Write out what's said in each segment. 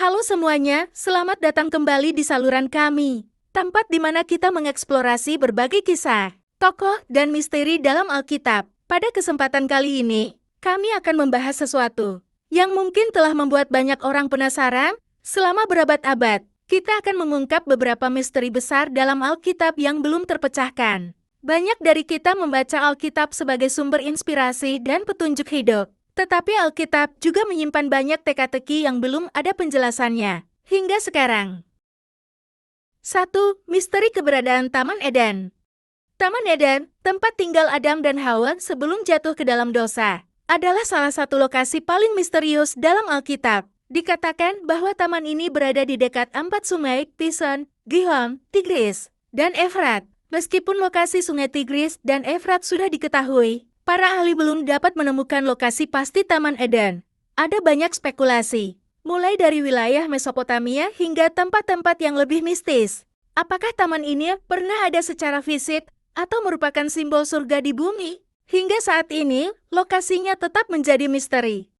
Halo semuanya, selamat datang kembali di saluran kami. Tempat di mana kita mengeksplorasi berbagai kisah, tokoh, dan misteri dalam Alkitab. Pada kesempatan kali ini, kami akan membahas sesuatu yang mungkin telah membuat banyak orang penasaran selama berabad-abad. Kita akan mengungkap beberapa misteri besar dalam Alkitab yang belum terpecahkan. Banyak dari kita membaca Alkitab sebagai sumber inspirasi dan petunjuk hidup. Tetapi Alkitab juga menyimpan banyak teka-teki yang belum ada penjelasannya hingga sekarang. 1. Misteri keberadaan Taman Eden. Taman Eden, tempat tinggal Adam dan Hawa sebelum jatuh ke dalam dosa, adalah salah satu lokasi paling misterius dalam Alkitab. Dikatakan bahwa taman ini berada di dekat 4 sungai, Pison, Gihon, Tigris, dan Efrat. Meskipun lokasi sungai Tigris dan Efrat sudah diketahui, para ahli belum dapat menemukan lokasi pasti Taman Eden. Ada banyak spekulasi, mulai dari wilayah Mesopotamia hingga tempat-tempat yang lebih mistis. Apakah taman ini pernah ada secara fisik atau merupakan simbol surga di bumi? Hingga saat ini, lokasinya tetap menjadi misteri.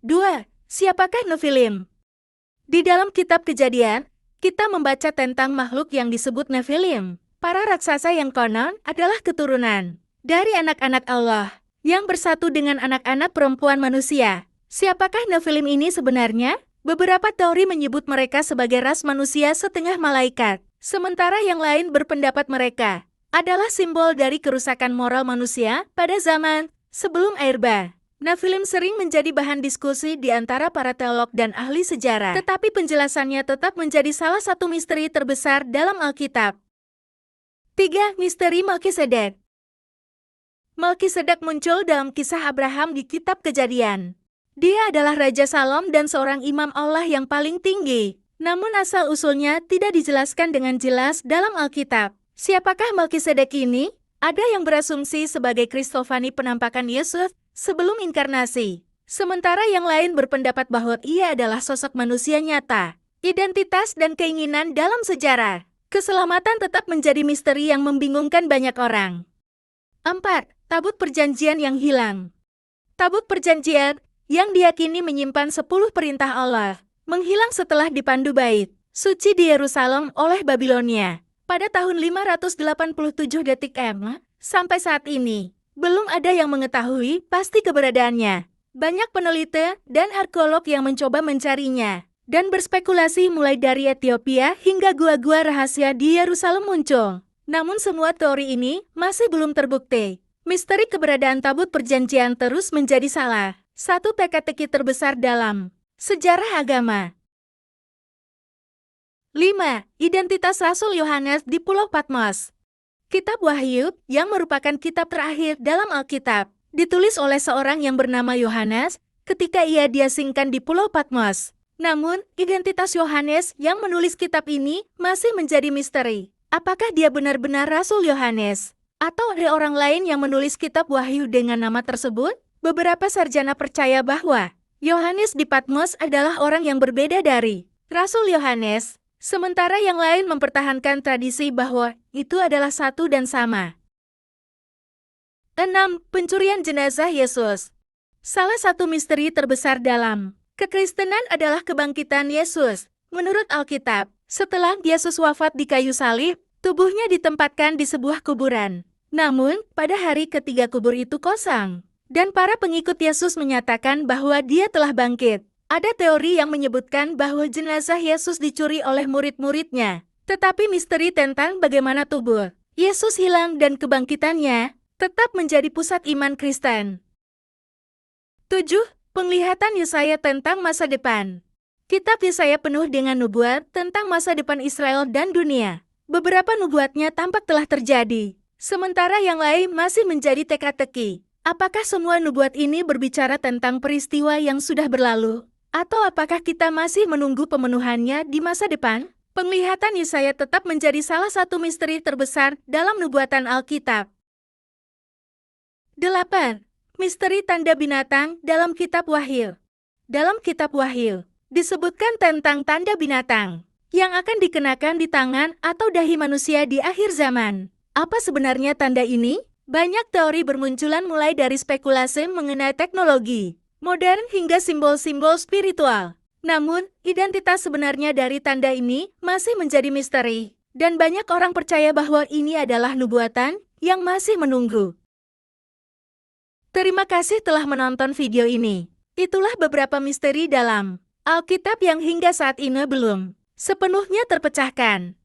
2. Siapakah Nephilim? Di dalam kitab Kejadian, kita membaca tentang makhluk yang disebut Nephilim. Para raksasa yang konon adalah keturunan dari anak-anak Allah yang bersatu dengan anak-anak perempuan manusia. Siapakah Nephilim ini sebenarnya? Beberapa teori menyebut mereka sebagai ras manusia setengah malaikat, sementara yang lain berpendapat mereka adalah simbol dari kerusakan moral manusia pada zaman sebelum air bah. Nephilim sering menjadi bahan diskusi di antara para teolog dan ahli sejarah, tetapi penjelasannya tetap menjadi salah satu misteri terbesar dalam Alkitab. 3. Misteri Melkisedek. Melkisedek muncul dalam kisah Abraham di kitab Kejadian. Dia adalah Raja Salom dan seorang imam Allah yang paling tinggi. Namun asal-usulnya tidak dijelaskan dengan jelas dalam Alkitab. Siapakah Melkisedek ini? Ada yang berasumsi sebagai Kristofani penampakan Yesus sebelum inkarnasi. Sementara yang lain berpendapat bahwa ia adalah sosok manusia nyata. Identitas dan keinginan dalam sejarah. Keselamatan tetap menjadi misteri yang membingungkan banyak orang. 4. Tabut Perjanjian yang hilang. Tabut Perjanjian yang diyakini menyimpan 10 perintah Allah, menghilang setelah dipandu bait suci di Yerusalem oleh Babilonia pada tahun 587 DTM. Sampai saat ini, belum ada yang mengetahui pasti keberadaannya. Banyak peneliti dan arkeolog yang mencoba mencarinya, dan berspekulasi mulai dari Ethiopia hingga gua-gua rahasia di Yerusalem muncul. Namun semua teori ini masih belum terbukti. Misteri keberadaan tabut perjanjian terus menjadi salah satu teka-teki terbesar dalam sejarah agama. 5. Identitas Rasul Yohanes di Pulau Patmos. Kitab Wahyu, yang merupakan kitab terakhir dalam Alkitab, ditulis oleh seorang yang bernama Yohanes ketika ia diasingkan di Pulau Patmos. Namun, identitas Yohanes yang menulis kitab ini masih menjadi misteri. Apakah dia benar-benar Rasul Yohanes? Atau ada orang lain yang menulis kitab Wahyu dengan nama tersebut? Beberapa sarjana percaya bahwa Yohanes di Patmos adalah orang yang berbeda dari Rasul Yohanes. Sementara yang lain mempertahankan tradisi bahwa itu adalah satu dan sama. 6. Pencurian jenazah Yesus. Salah satu misteri terbesar dalam kekristenan adalah kebangkitan Yesus. Menurut Alkitab, setelah Yesus wafat di kayu salib, tubuhnya ditempatkan di sebuah kuburan. Namun, pada hari ketiga kubur itu kosong, dan para pengikut Yesus menyatakan bahwa dia telah bangkit. Ada teori yang menyebutkan bahwa jenazah Yesus dicuri oleh murid-muridnya. Tetapi misteri tentang bagaimana tubuh Yesus hilang dan kebangkitannya tetap menjadi pusat iman Kristen. 7. Penglihatan Yesaya tentang masa depan. Kitab Yesaya penuh dengan nubuat tentang masa depan Israel dan dunia. Beberapa nubuatnya tampak telah terjadi, sementara yang lain masih menjadi teka-teki. Apakah semua nubuat ini berbicara tentang peristiwa yang sudah berlalu? Atau apakah kita masih menunggu pemenuhannya di masa depan? Penglihatan Yesaya tetap menjadi salah satu misteri terbesar dalam nubuatan Alkitab. 8. Misteri tanda binatang dalam kitab Wahyu. Dalam kitab Wahyu, disebutkan tentang tanda binatang yang akan dikenakan di tangan atau dahi manusia di akhir zaman. Apa sebenarnya tanda ini? Banyak teori bermunculan mulai dari spekulasi mengenai teknologi modern hingga simbol-simbol spiritual. Namun, identitas sebenarnya dari tanda ini masih menjadi misteri, dan banyak orang percaya bahwa ini adalah nubuatan yang masih menunggu. Terima kasih telah menonton video ini. Itulah beberapa misteri dalam Alkitab yang hingga saat ini belum sepenuhnya terpecahkan.